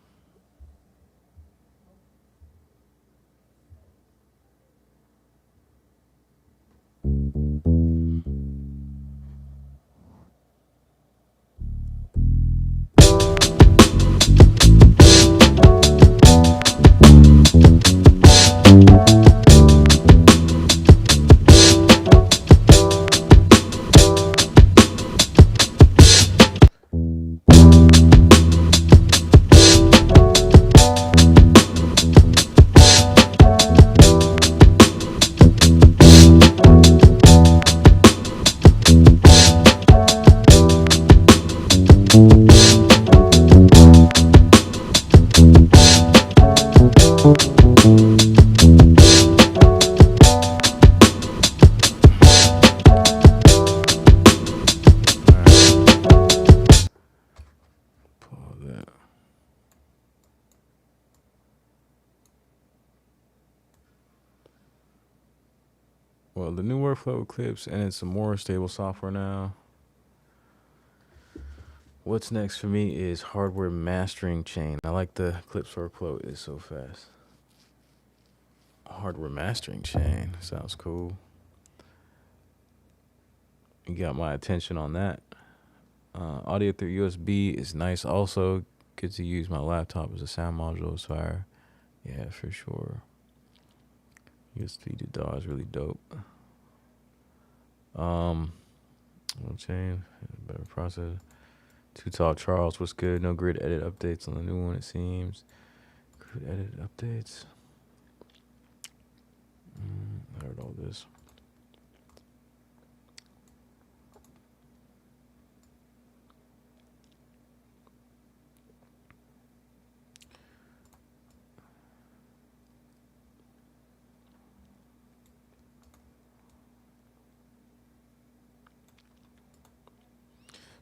Well, the new workflow with clips and it's some more stable software now. What's next for me is hardware mastering chain. I like the clips workflow. It's so fast. Hardware mastering chain sounds cool. You got my attention on that. Audio through USB is nice. Also, good to use my laptop as a sound module. Is fire. Yeah, for sure. USB to DAW is really dope. Chain, better process. Too Tall Charles, what's good? No grid edit updates on the new one, it seems. Grid edit updates. I heard all this.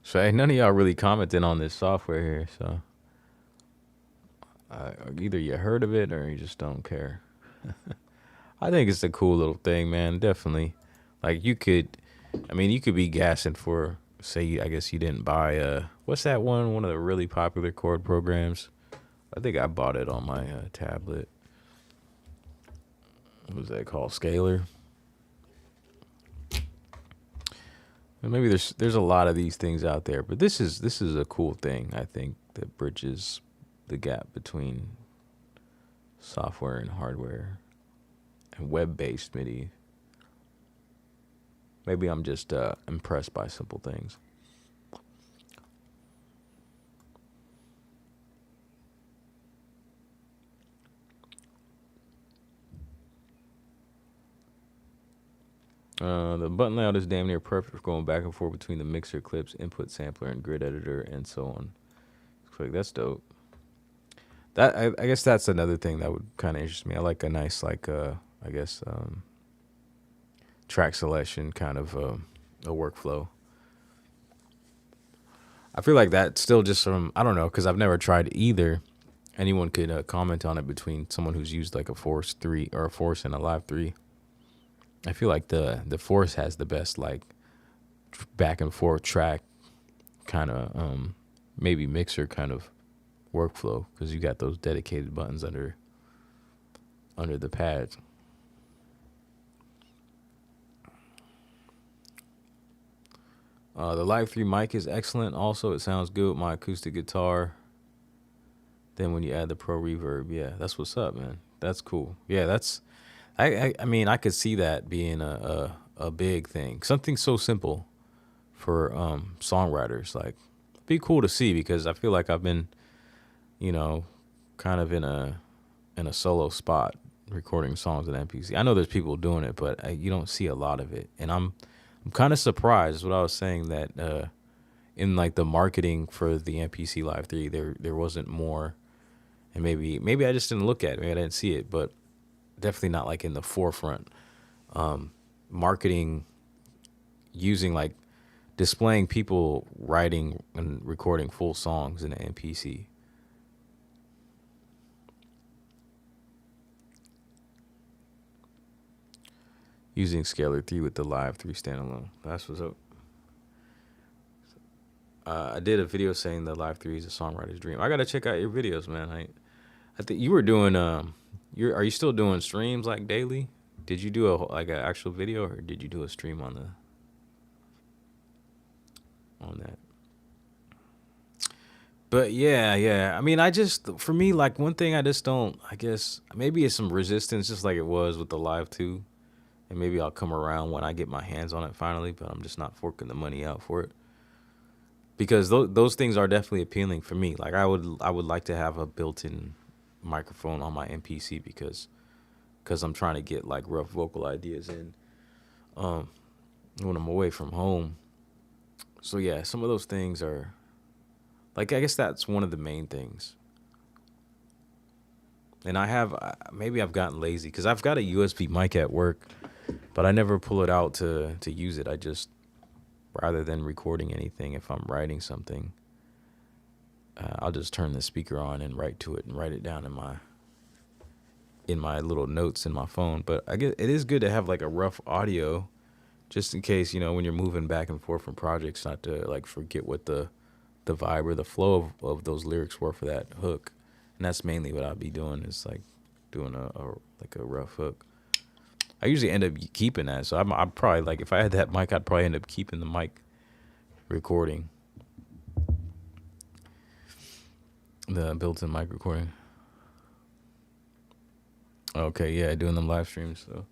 So hey, none of y'all really commenting on this software here, so either you heard of it or you just don't care. I think it's a cool little thing, man. Definitely. Like you could be gassing for, say, I guess you didn't buy, what's that one of the really popular chord programs? I think I bought it on my tablet. What was that called? Scalar? And maybe there's a lot of these things out there, but this is a cool thing, I think, that bridges the gap between software and hardware and web-based MIDI. Maybe I'm just impressed by simple things. The button layout is damn near perfect for going back and forth between the mixer, clips, input sampler, and grid editor, and so on. Like, that's dope. That I guess that's another thing that would kind of interest me. I like a nice, like, track selection kind of a workflow. I feel like that's still just from, I don't know, because I've never tried either. Anyone could comment on it between someone who's used like a Force 3 or a Force and a Live 3. I feel like the Force has the best like back and forth track kind of maybe mixer kind of workflow because you got those dedicated buttons under the pads. The Live 3 mic is excellent. Also, it sounds good with my acoustic guitar. Then when you add the Pro Reverb, yeah, that's what's up, man. That's cool. Yeah, that's. I mean, I could see that being a big thing. Something so simple for songwriters. Like, be cool to see because I feel like I've been, kind of in a solo spot recording songs at MPC. I know there's people doing it, but you don't see a lot of it, and I'm kind of surprised. Is what I was saying that in like the marketing for the MPC Live 3, there wasn't more, and maybe I just didn't look at it. Maybe I didn't see it, but definitely not like in the forefront. Marketing using like displaying people writing and recording full songs in an MPC. Using Scalar 3 with the Live 3 standalone. That's what's up. I did a video saying the Live 3 is a songwriter's dream. I gotta check out your videos, man. I think you were doing are you still doing streams like daily? Did you do like an actual video, or did you do a stream on that? But yeah. I mean, for me, like, one thing I just don't, I guess maybe it's some resistance, just like it was with the Live 2. And maybe I'll come around when I get my hands on it finally, but I'm just not forking the money out for it. Because those things are definitely appealing for me. Like, I would like to have a built-in microphone on my MPC because I'm trying to get like rough vocal ideas in when I'm away from home. So yeah, some of those things are like, I guess that's one of the main things. And maybe I've gotten lazy because I've got a USB mic at work, but I never pull it out to use it. I just, rather than recording anything, if I'm writing something, I'll just turn the speaker on and write to it and write it down in my little notes in my phone. But I guess it is good to have like a rough audio, just in case, when you're moving back and forth from projects, not to like forget what the vibe or the flow of those lyrics were for that hook. And that's mainly what I'll be doing, is like doing a rough hook. I usually end up keeping that. So I'm probably, like, if I had that mic, I'd probably end up keeping the mic recording. The built-in mic recording. Okay, yeah, doing them live streams. So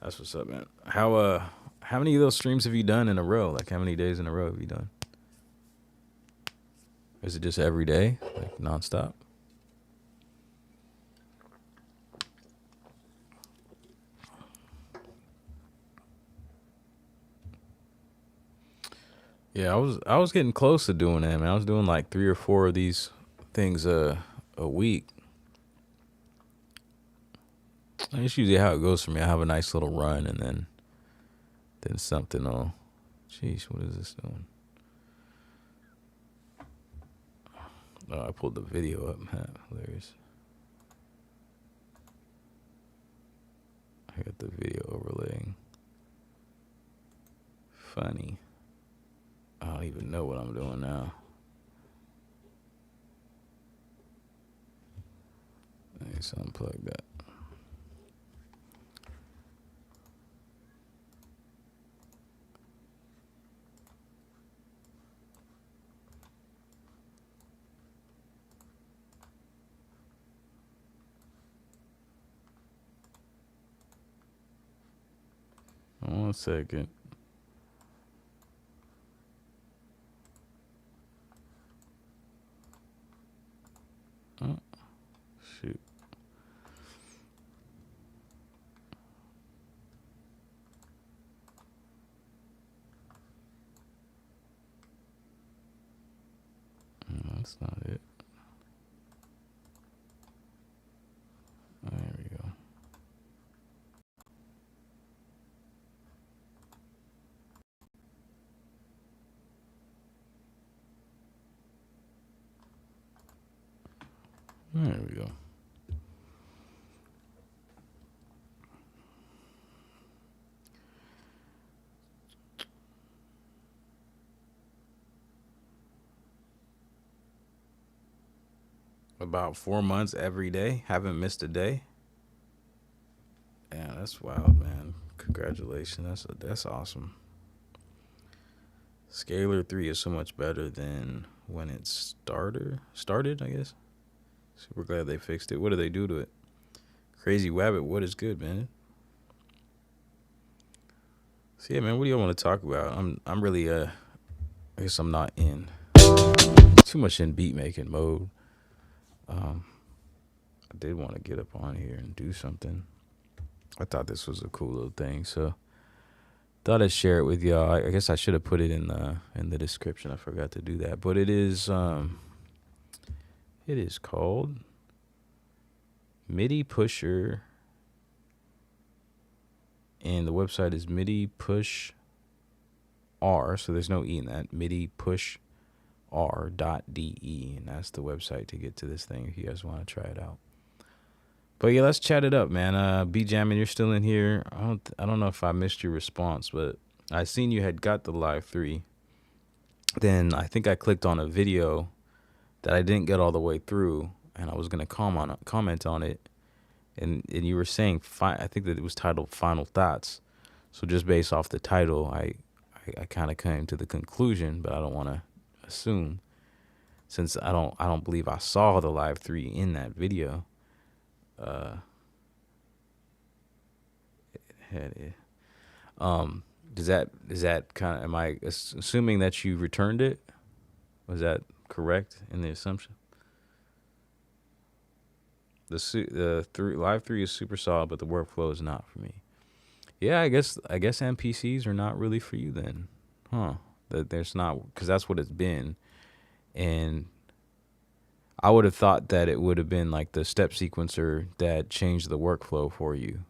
that's what's up, man. How many of those streams have you done in a row? Like, how many days in a row have you done? Is it just every day, like nonstop? Yeah, I was getting close to doing that, man. I was doing like 3 or 4 of these things a week. That's usually how it goes for me. I have a nice little run, and then something will. Jeez, what is this doing? Oh, I pulled the video up. Hilarious. I got the video overlaying. Funny. I don't even know what I'm doing now. Let's unplug that. One second. Oh, shoot. That's not it. There we go. There we go. About 4 months every day. Haven't missed a day. Yeah, that's wild, man. Congratulations. That's awesome. Scalar 3 is so much better than when it started, I guess. Super glad they fixed it. What do they do to it? Crazy Wabbit, what is good, man? So yeah, man, what do y'all want to talk about? I'm really I guess I'm not in too much in beat making mode. I did want to get up on here and do something. I thought this was a cool little thing, so thought I'd share it with y'all. I guess I should have put it in the description. I forgot to do that, but it is called MIDIpushr, and the website is MIDIpushr. So there's no E in that. MIDIpushr.de, and that's the website to get to this thing if you guys want to try it out. But yeah, let's chat it up, man. B Jamming, you're still in here. I don't know if I missed your response, but I seen you had got the Live 3. then I think I clicked on a video that I didn't get all the way through, and I was gonna comment on it, and you were saying I think that it was titled Final Thoughts. So just based off the title, I kind of came to the conclusion, but I don't want to assume, since I don't believe I saw the Live 3 in that video. Is that kind of, am I assuming that you returned it? Was that correct in the assumption? The Live 3 is super solid, but the workflow is not for me. Yeah, I guess MPCs are not really for you then, huh? That there's not, because that's what it's been, and I would have thought that it would have been like the step sequencer that changed the workflow for you.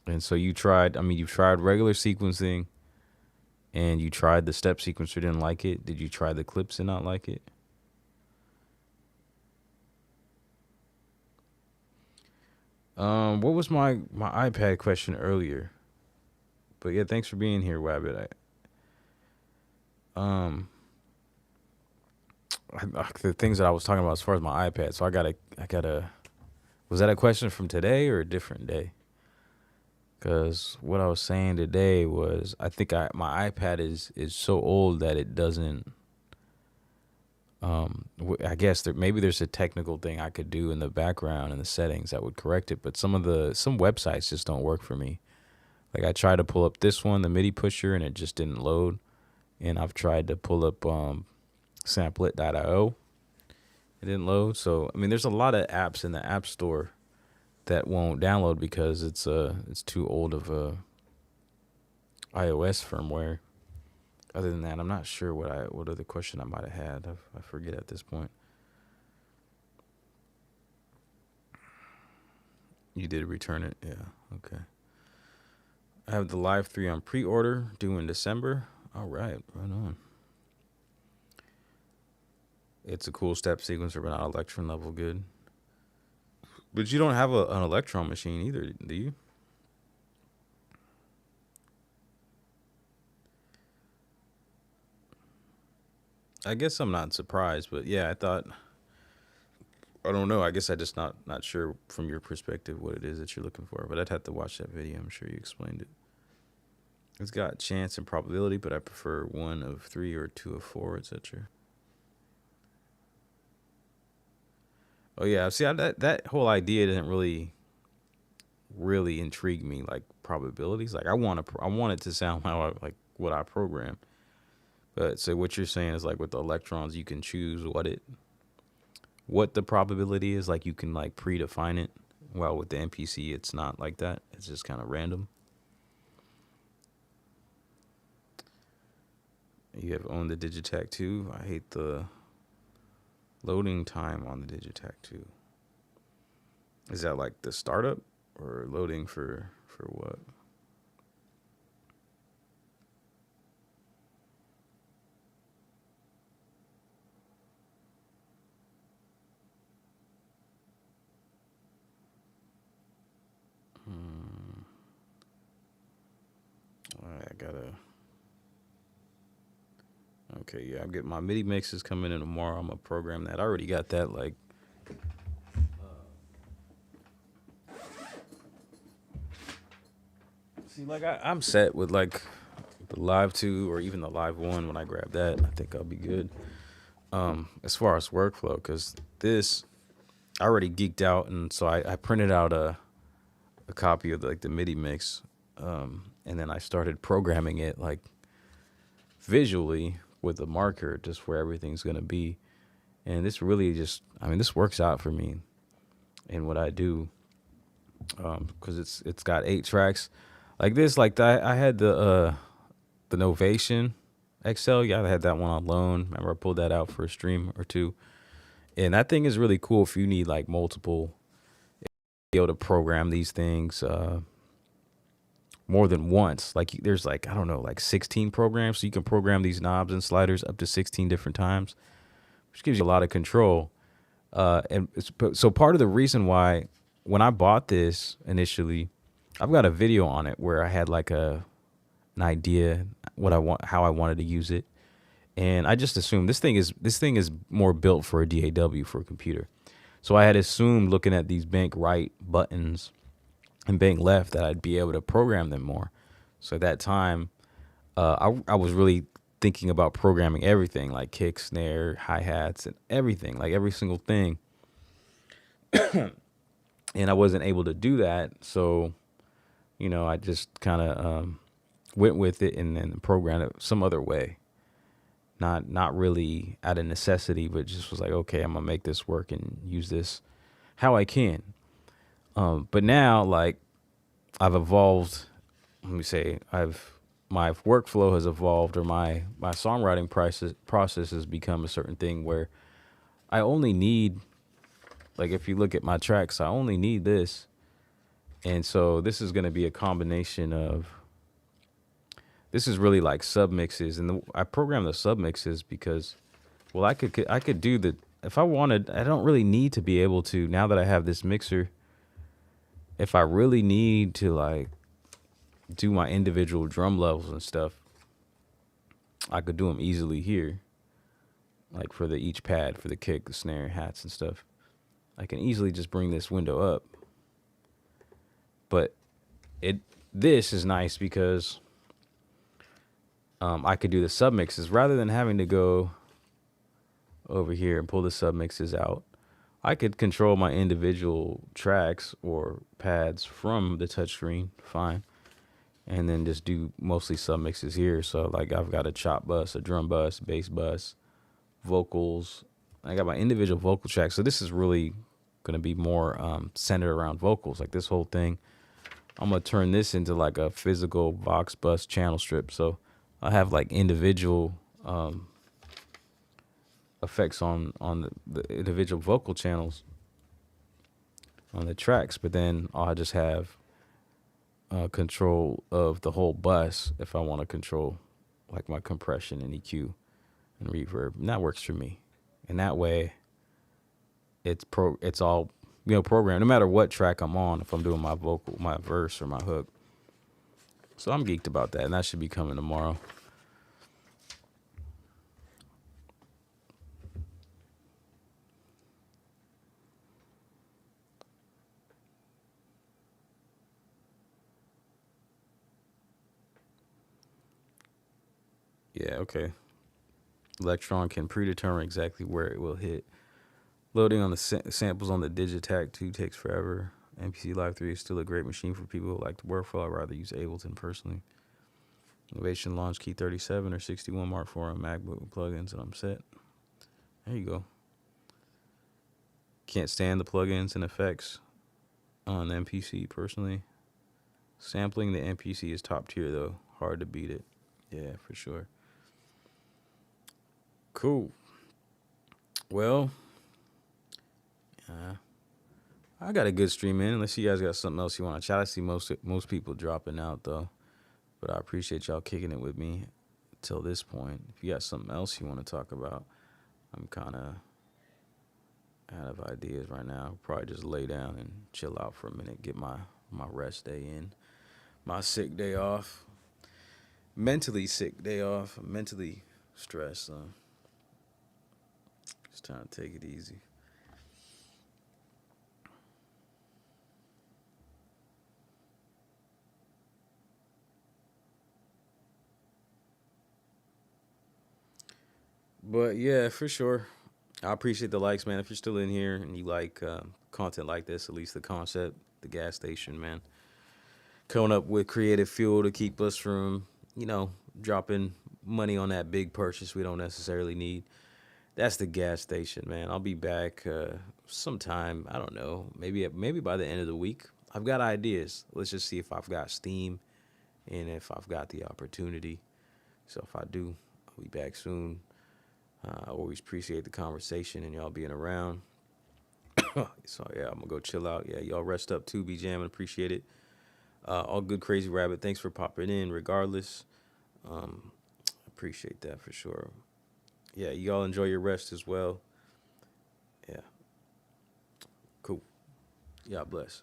And so you've tried regular sequencing, and you tried the step sequencer, didn't like it. Did you try the clips and not like it? What was my iPad question earlier? But yeah, thanks for being here, Wabbit. The things that I was talking about as far as my iPad. So I gotta. Was that a question from today or a different day? Because what I was saying today was, I think my iPad is so old that it doesn't. I guess maybe there's a technical thing I could do in the background in the settings that would correct it, but some websites just don't work for me. Like I tried to pull up this one, the MIDIpushr, and it just didn't load. And I've tried to pull up samplet.io. It didn't load. So I mean, there's a lot of apps in the App Store that won't download because it's too old of a iOS firmware. Other than that, I'm not sure what other question I might have had. I forget at this point. You did return it? Yeah, okay. I have the Live 3 on pre-order, due in December. All right, right on. It's a cool step sequencer, but not Electron level good. But you don't have an Electron machine either, do you? I guess I'm not surprised, but yeah, I don't know. I guess I just not sure from your perspective what it is that you're looking for, but I'd have to watch that video. I'm sure you explained it. It's got chance and probability, but I prefer 1 of 3 or 2 of 4, etc. Oh yeah, see, that whole idea didn't really intrigue me, like probabilities. Like I want it to sound like what I programmed. But so what you're saying is like with the electrons, you can choose what the probability is. Like you can like predefine it. Well, with the MPC, it's not like that. It's just kind of random. You have owned the Digitech 2. I hate the loading time on the Digitech 2. Is that like the startup or loading for what? All right, I gotta. Okay, yeah, I'm getting my MIDI mixes coming in tomorrow. I'm gonna program that. I already got that like. See, like I'm set with like the Live 2 or even the Live 1. When I grab that, I think I'll be good. As far as workflow, because this, I already geeked out, and so I printed out a copy of the MIDI mix, and then I started programming it like visually with a marker, just where everything's gonna be. And this really just, I mean, this works out for me in what I do, because it's got 8 tracks like this. Like I had the Novation XL. Yeah, I had that one on loan. Remember, I pulled that out for a stream or two, and that thing is really cool if you need like multiple, be able to program these things more than once. Like there's like, I don't know, like 16 programs, so you can program these knobs and sliders up to 16 different times, which gives you a lot of control. So part of the reason why when I bought this initially, I've got a video on it where I had like a an idea what I want, how I wanted to use it, and I just assumed this thing is more built for a DAW, for a computer. So I had assumed, looking at these bank right buttons and bank left, that I'd be able to program them more. So at that time, I was really thinking about programming everything, like kick, snare, hi-hats, and everything, like every single thing. And I wasn't able to do that. So, I just kind of went with it and then programmed it some other way. Not really out of necessity, but just was like, okay, I'm gonna make this work and use this how I can. But now, like, I've evolved. Let me say, my workflow has evolved, or my songwriting process has become a certain thing where I only need, like, if you look at my tracks, I only need this. And so this is going to be a combination of, this is really like sub mixes. And I program the sub mixes because, well, I could do the, if I wanted, I don't really need to be able to, now that I have this mixer, if I really need to, like, do my individual drum levels and stuff, I could do them easily here. Like for each pad, for the kick, the snare, hats and stuff. I can easily just bring this window up. But this is nice because I could do the submixes rather than having to go over here and pull the submixes out. I could control my individual tracks or pads from the touchscreen, fine, and then just do mostly submixes here. So like I've got a chop bus, a drum bus, bass bus, vocals. I got my individual vocal tracks. So this is really going to be more centered around vocals. Like this whole thing, I'm going to turn this into like a physical Vox bus channel strip. So I have like individual effects on the individual vocal channels on the tracks, but then I'll just have control of the whole bus if I want to control like my compression and EQ and reverb. And that works for me. And that way it's all, programmed no matter what track I'm on, if I'm doing my vocal, my verse or my hook. So I'm geeked about that, and that should be coming tomorrow. Yeah, okay. Electron can predetermine exactly where it will hit. Loading on the samples on the Digitac 2 takes forever. MPC Live 3 is still a great machine for people who like the workflow. I'd rather use Ableton personally. Innovation Launch Key 37 or 61 Mark IV on MacBook with plugins, and I'm set. There you go. Can't stand the plugins and effects on the MPC personally. Sampling the MPC is top tier though. Hard to beat it. Yeah, for sure. Cool. Well, I got a good stream in. Unless you guys got something else you want to chat. I see most people dropping out though, but I appreciate y'all kicking it with me till this point. If you got something else you want to talk about, I'm kind of out of ideas right now. Probably just lay down and chill out for a minute, get my rest day in, my sick day off, mentally sick day off, mentally stressed. Just trying to take it easy. But yeah, for sure. I appreciate the likes, man. If you're still in here and you like content like this, at least the concept, the gas station, man. Coming up with creative fuel to keep us from, dropping money on that big purchase we don't necessarily need. That's the gas station, man. I'll be back sometime. I don't know. Maybe by the end of the week. I've got ideas. Let's just see if I've got steam and if I've got the opportunity. So if I do, I'll be back soon. I always appreciate the conversation and y'all being around. So yeah, I'm gonna go chill out. Yeah, y'all rest up too. Be jamming. Appreciate it. All good, Crazy Rabbit. Thanks for popping in. Regardless, appreciate that for sure. Yeah, y'all enjoy your rest as well. Yeah, cool. God bless.